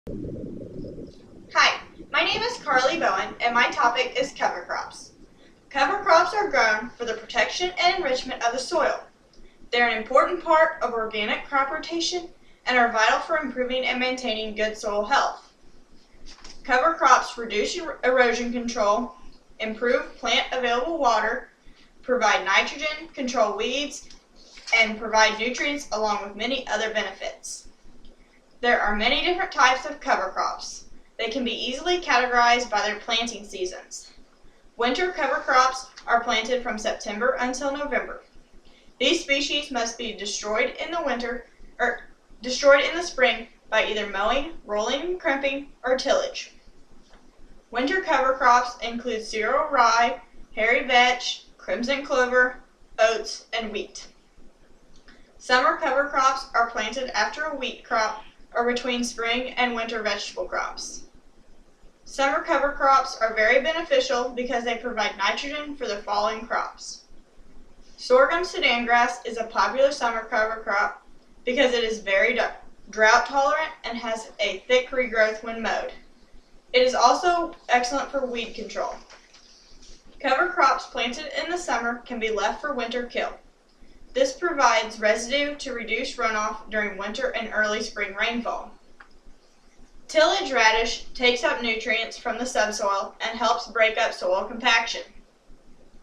Hi, my name is Carly Bowen and my topic is cover crops. Cover crops are grown for the protection and enrichment of the soil. They're an important part of organic crop rotation and are vital for improving and maintaining good soil health. Cover crops reduce erosion control, improve plant available water, provide nitrogen, control weeds, and provide nutrients along with many other benefits. There are many different types of cover crops. They can be easily categorized by their planting seasons. Winter cover crops are planted from September until November. These species must be destroyed in the spring by either mowing, rolling, crimping, or tillage. Winter cover crops include cereal rye, hairy vetch, crimson clover, oats, and wheat. Summer cover crops are planted after a wheat crop or between spring and winter vegetable crops. Summer cover crops are very beneficial because they provide nitrogen for the following crops. Sorghum Sudan grass is a popular summer cover crop because it is very drought tolerant and has a thick regrowth when mowed. It is also excellent for weed control. Cover crops planted in the summer can be left for winter kill. This provides residue to reduce runoff during winter and early spring rainfall. Tillage radish takes up nutrients from the subsoil and helps break up soil compaction.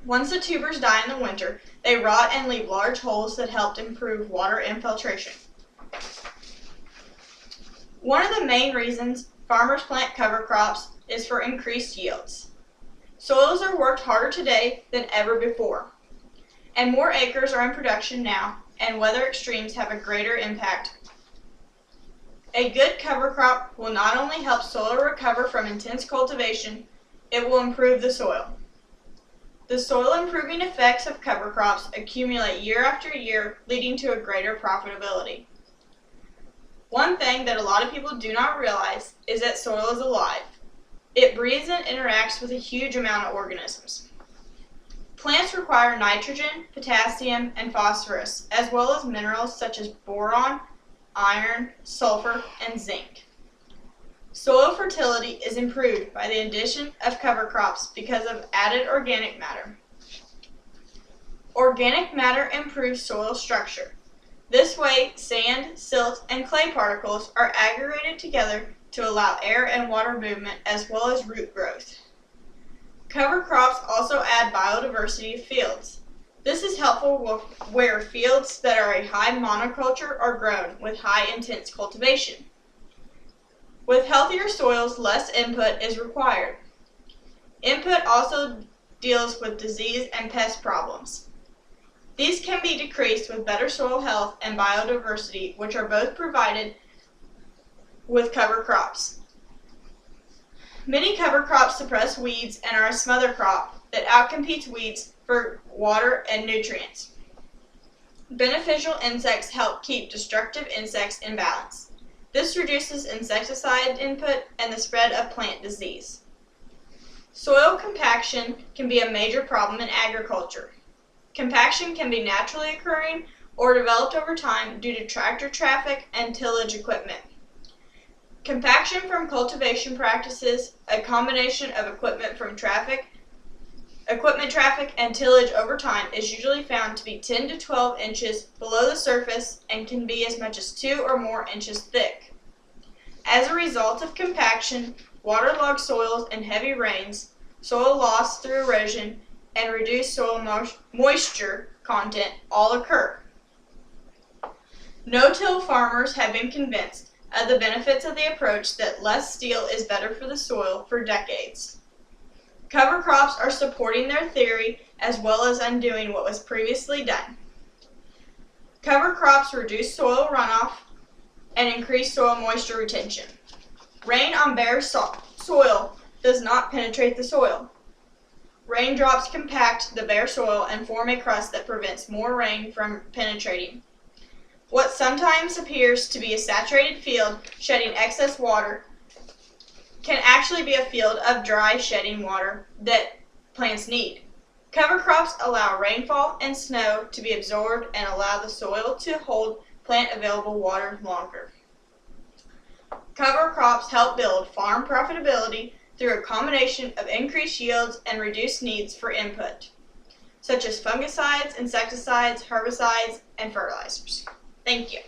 Once the tubers die in the winter, they rot and leave large holes that help improve water infiltration. One of the main reasons farmers plant cover crops is for increased yields. Soils are worked harder today than ever before, and more acres are in production now, and weather extremes have a greater impact. A good cover crop will not only help soil recover from intense cultivation, it will improve the soil. The soil improving effects of cover crops accumulate year after year, leading to a greater profitability. One thing that a lot of people do not realize is that soil is alive. It breathes and interacts with a huge amount of organisms. Plants require nitrogen, potassium, and phosphorus, as well as minerals such as boron, iron, sulfur, and zinc. Soil fertility is improved by the addition of cover crops because of added organic matter. Organic matter improves soil structure. This way, sand, silt, and clay particles are aggregated together to allow air and water movement as well as root growth. Cover crops also add biodiversity to fields. This is helpful where fields that are a high monoculture are grown with high intense cultivation. With healthier soils, less input is required. Input also deals with disease and pest problems. These can be decreased with better soil health and biodiversity, which are both provided with cover crops. Many cover crops suppress weeds and are a smother crop that outcompetes weeds for water and nutrients. Beneficial insects help keep destructive insects in balance. This reduces insecticide input and the spread of plant disease. Soil compaction can be a major problem in agriculture. Compaction can be naturally occurring or developed over time due to tractor traffic and tillage equipment. Compaction from cultivation practices, a combination of equipment traffic, and tillage over time is usually found to be 10 to 12 inches below the surface and can be as much as 2 or more inches thick. As a result of compaction, waterlogged soils and heavy rains, soil loss through erosion, and reduced soil moisture content all occur. No-till farmers have been convinced of the benefits of the approach that less steel is better for the soil for decades. Cover crops are supporting their theory as well as undoing what was previously done. Cover crops reduce soil runoff and increase soil moisture retention. Rain on bare soil does not penetrate the soil. Raindrops compact the bare soil and form a crust that prevents more rain from penetrating. What sometimes appears to be a saturated field shedding excess water can actually be a field of dry shedding water that plants need. Cover crops allow rainfall and snow to be absorbed and allow the soil to hold plant available water longer. Cover crops help build farm profitability through a combination of increased yields and reduced needs for input, such as fungicides, insecticides, herbicides, and fertilizers. Thank you.